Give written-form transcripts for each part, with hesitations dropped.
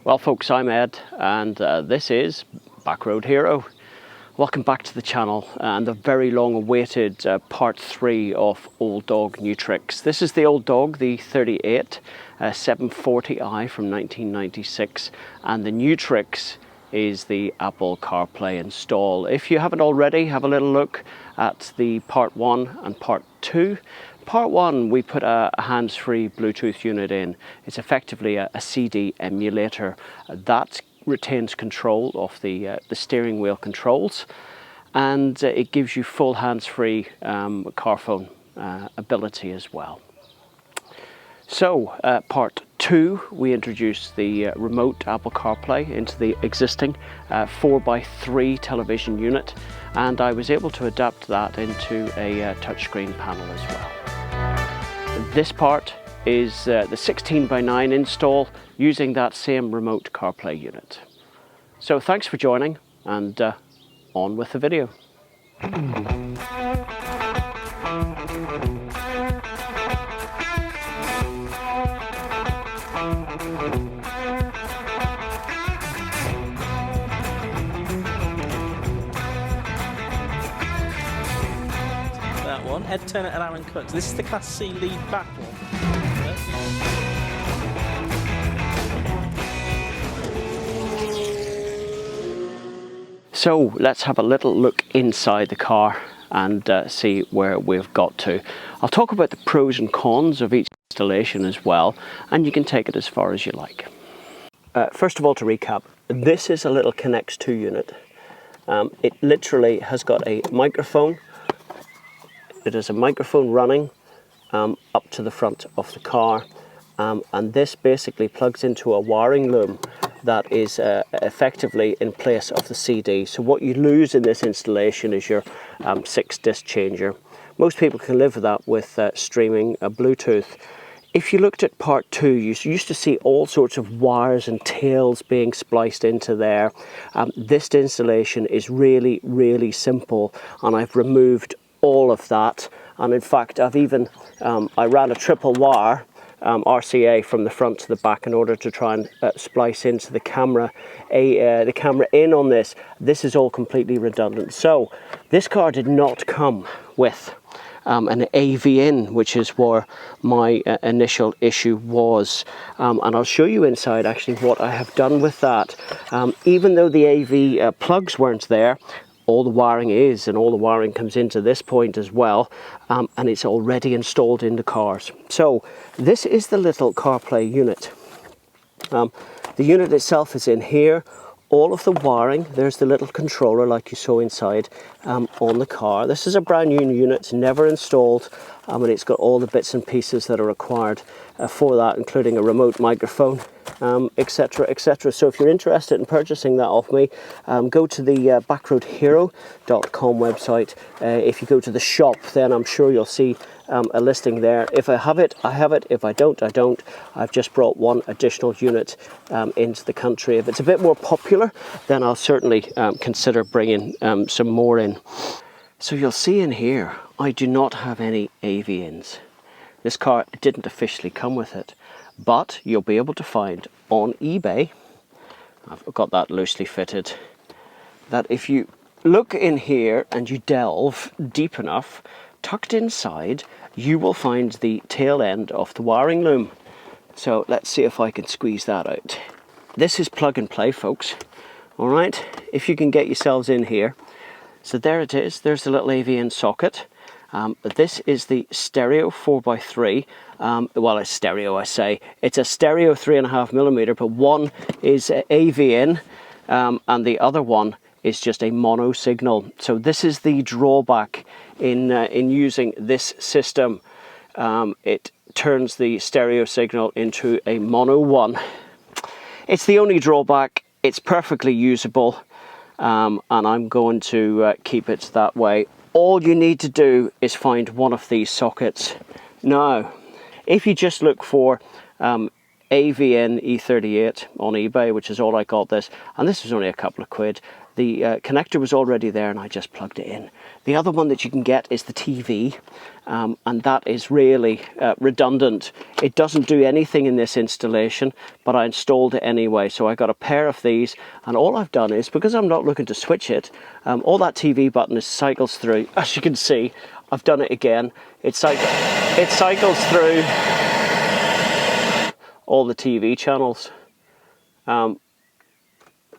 Well folks, I'm Ed and this is backroadhero. Welcome back to the channel and the very long awaited part 3 of Old Dog New Tricks. This is the Old Dog, the 38 740i from 1996, and the New Tricks is the Apple CarPlay install. If you haven't already, have a little look at the part 1 and part 2. Part 1, we put a hands-free Bluetooth unit in. It's effectively a CD emulator that retains control of the steering wheel controls, and it gives you full hands-free car phone ability as well. So part 2, we introduced the remote Apple CarPlay into the existing 4x3 television unit, and I was able to adapt that into a touchscreen panel as well. This part is the 16:9 install using that same remote CarPlay unit. So thanks for joining, and on with the video. Ed Turner and Alan Cooks. This is the Class C lead battle. So let's have a little look inside the car and see where we've got to. I'll talk about the pros and cons of each installation as well, and you can take it as far as you like. First of all, to recap, this is a little Connect 2 unit. It literally has got a microphone. It is a microphone running up to the front of the car, and this basically plugs into a wiring loom that is effectively in place of the CD. So what you lose in this installation is your 6-disc changer. Most people can live with that with streaming Bluetooth. If you looked at part 2, you used to see all sorts of wires and tails being spliced into there. This installation is really, really simple, and I've removed all of that. And in fact, I've even I ran a triple wire RCA from the front to the back in order to try and splice into the camera in on this. This is all completely redundant. So this car did not come with an AV in, which is where my initial issue was, and I'll show you inside actually what I have done with that. Even though the AV plugs weren't there, all the wiring is, and all the wiring comes into this point as well, and it's already installed in the cars. So this is the little CarPlay unit. The unit itself is in here. All of the wiring, there's the little controller like you saw inside on the car. This is a brand new unit, never installed, and it's got all the bits and pieces that are required for that, including a remote microphone, etc, etc. So if you're interested in purchasing that off me, go to the backroadhero.com website. If you go to the shop, then I'm sure you'll see a listing there. If I have it, I have it. If I don't, I don't. I've just brought one additional unit into the country. If it's a bit more popular, then I'll certainly consider bringing some more in. So you'll see in here, I do not have any AV ins. This car didn't officially come with it, but you'll be able to find on eBay, I've got that loosely fitted, that if you look in here and you delve deep enough, tucked inside, you will find the tail end of the wiring loom. So let's see if I can squeeze that out. This is plug and play, folks. All right, if you can get yourselves in here. So there it is, there's the little AV-in socket. This is the stereo 4x3. Well, it's stereo, I say. It's a stereo 3.5mm, but one is AV-in, and the other one is just a mono signal. So this is the drawback in using this system. It turns the stereo signal into a mono one. It's the only drawback. It's perfectly usable, and I'm going to keep it that way. All you need to do is find one of these sockets. Now, if you just look for AVN E38 on eBay, which is all I got this, and this was only a couple of quid. The connector was already there and I just plugged it in. The other one that you can get is the TV, and that is really redundant. It doesn't do anything in this installation, but I installed it anyway. So I got a pair of these, and all I've done is, because I'm not looking to switch it, all that TV button is cycles through. As you can see, I've done it again. It cycles through all the TV channels.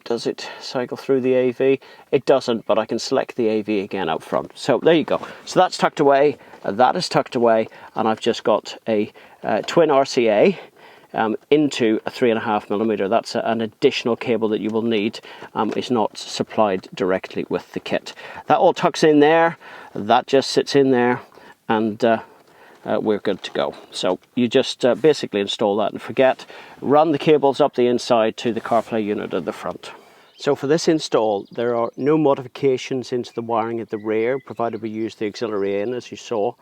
Does it cycle through the AV? It doesn't, but I can select the AV again up front. So there you go. So that's tucked away, that is tucked away, and I've just got a twin RCA into a 3.5mm. That's an additional cable that you will need. It's not supplied directly with the kit. That all tucks in there, that just sits in there, and we're good to go. So you just basically install that and forget, run the cables up the inside to the CarPlay unit at the front. So for this install, there are no modifications into the wiring at the rear, provided we use the auxiliary in, as you saw.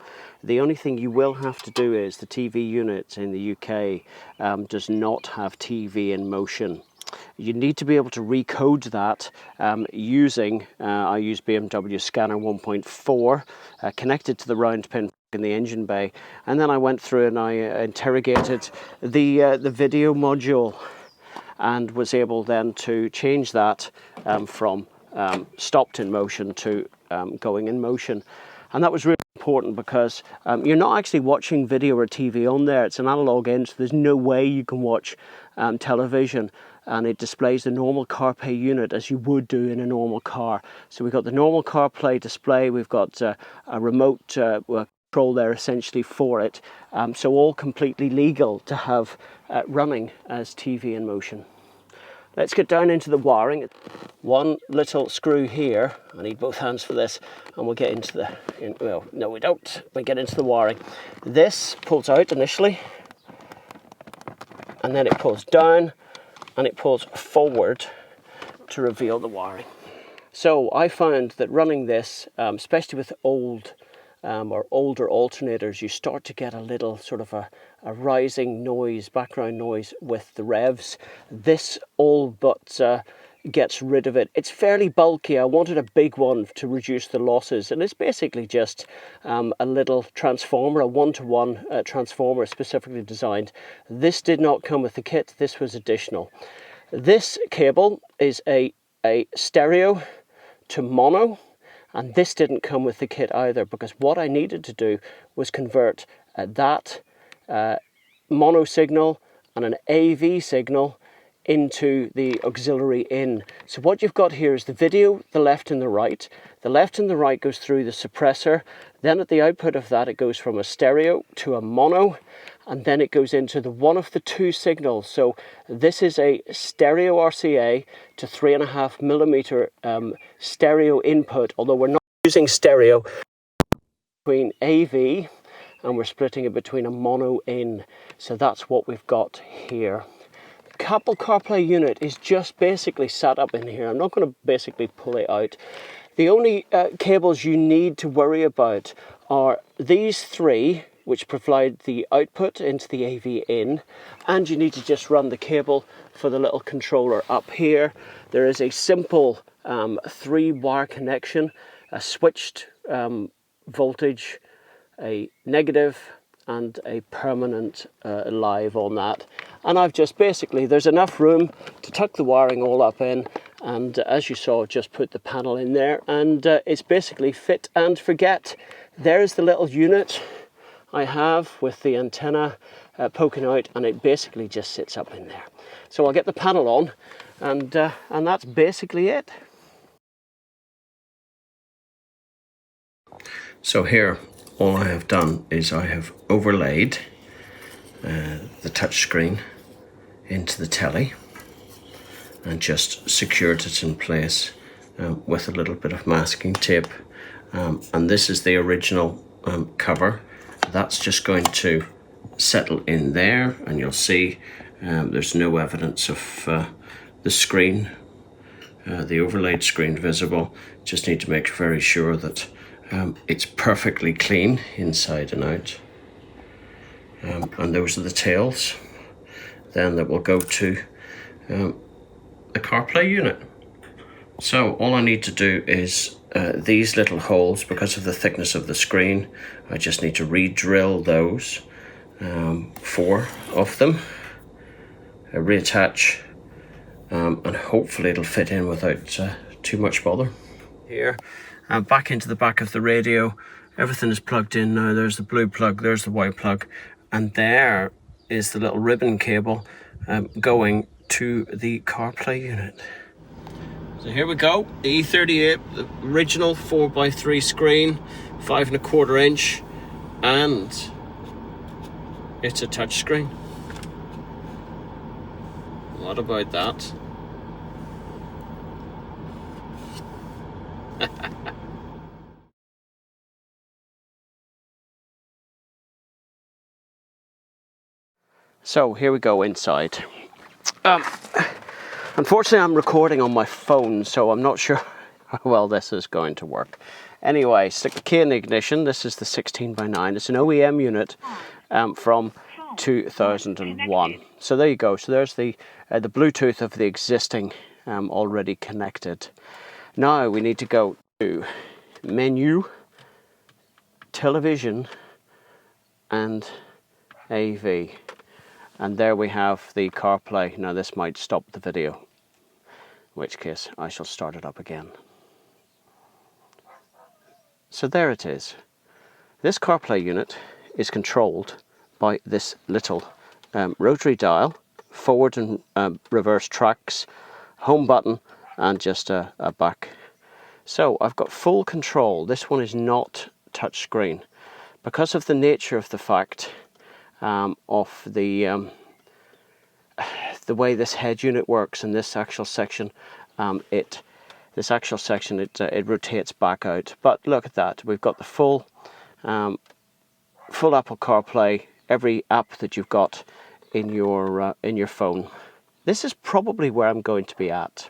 The only thing you will have to do is the TV unit in the UK does not have TV in motion. You need to be able to recode that using, I use BMW Scanner 1.4 connected to the round pin in the engine bay, and then I went through and I interrogated the video module and was able then to change that from stopped in motion to going in motion. And that was really important because you're not actually watching video or TV on there. It's an analog in, so there's no way you can watch television, and it displays the normal CarPlay unit as you would do in a normal car. So we've got the normal CarPlay display, we've got a remote control there essentially for it, so all completely legal to have running as TV in motion. Let's get down into the wiring. One little screw here, I need both hands for this, and we'll get into the, well, no we don't, we get into the wiring. This pulls out initially, and then it pulls down, and it pulls forward to reveal the wiring. So I found that running this, especially with old or older alternators, you start to get a little sort of a rising noise, background noise with the revs. This all but gets rid of it. It's fairly bulky. I wanted a big one to reduce the losses, and it's basically just a little transformer, a one-to-one transformer specifically designed. This did not come with the kit, this was additional. This cable is a stereo to mono, and this didn't come with the kit either, because what I needed to do was convert that mono signal and an AV signal into the auxiliary in. So what you've got here is the video, the left and the right. The left and the right goes through the suppressor, then at the output of that it goes from a stereo to a mono, and then it goes into the one of the two signals. So this is a stereo RCA to 3.5mm stereo input, although we're not using stereo, between AV, and we're splitting it between a mono in. So that's what we've got here. Apple CarPlay unit is just basically sat up in here. I'm not going to basically pull it out. The only cables you need to worry about are these three, which provide the output into the AV in, and you need to just run the cable for the little controller up here. There is a simple 3-wire connection, a switched voltage, a negative, and a permanent live on that. And I've just basically, there's enough room to tuck the wiring all up in, and as you saw, just put the panel in there, and it's basically fit and forget. There's the little unit I have with the antenna poking out, and it basically just sits up in there. So I'll get the panel on, and that's basically it. So here, all I have done is I have overlaid the touch screen into the telly and just secured it in place with a little bit of masking tape, and this is the original cover. That's just going to settle in there, and you'll see there's no evidence of the screen, the overlaid screen visible. Just need to make very sure that it's perfectly clean inside and out. And those are the tails. then that will go to the CarPlay unit. So all I need to do is these little holes, because of the thickness of the screen, I just need to re-drill those, 4 of them, reattach, and hopefully it'll fit in without too much bother. Here, back into the back of the radio, everything is plugged in now. There's the blue plug, there's the white plug, and there is the little ribbon cable going to the CarPlay unit. So here we go, the E38, the original 4x3 screen, 5¼ inch, and it's a touch screen. What about that? So here we go inside. Unfortunately, I'm recording on my phone, so I'm not sure how well this is going to work. Anyway, stick the key in the ignition. This is the 16x9. It's an OEM unit from 2001. So there you go. So there's the Bluetooth of the existing already connected. Now we need to go to Menu, Television, and AV. And there we have the CarPlay. Now this might stop the video, in which case I shall start it up again. So there it is. This CarPlay unit is controlled by this little rotary dial, forward and reverse tracks, home button, and just a back. So I've got full control. This one is not touch screen because of the nature of the fact of the way this head unit works. In this actual section, it rotates back out. But look at that, we've got the full Apple CarPlay, every app that you've got in your phone. This is probably where I'm going to be at.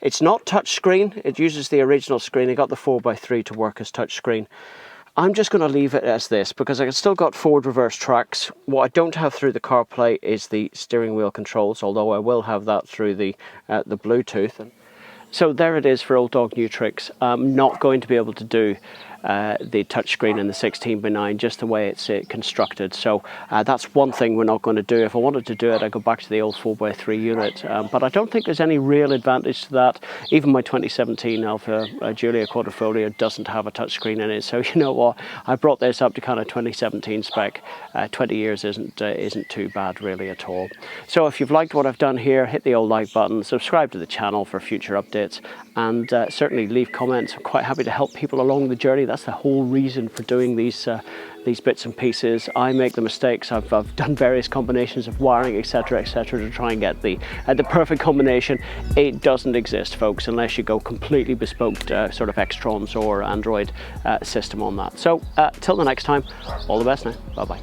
It's not touch screen. It uses the original screen. I got the 4x3 to work as touch screen. I'm just going to leave it as this because I've still got forward reverse tracks. What I don't have through the CarPlay is the steering wheel controls, although I will have that through the Bluetooth. So there it is for old dog new tricks. I'm not going to be able to do the touchscreen in the 16x9 just the way it's constructed. So that's one thing we're not going to do. If I wanted to do it, I'd go back to the old 4x3 unit. But I don't think there's any real advantage to that. Even my 2017 Alfa Giulia Quadrifoglio doesn't have a touchscreen in it. So you know what? I brought this up to kind of 2017 spec. 20 years isn't too bad really at all. So if you've liked what I've done here, hit the old like button, subscribe to the channel for future updates, and certainly leave comments. I'm quite happy to help people along the journey. That's the whole reason for doing these bits and pieces. I make the mistakes. I've done various combinations of wiring, etc., to try and get the perfect combination. It doesn't exist, folks, unless you go completely bespoke sort of Extrons or Android system on that. So till the next time, all the best now. Bye bye.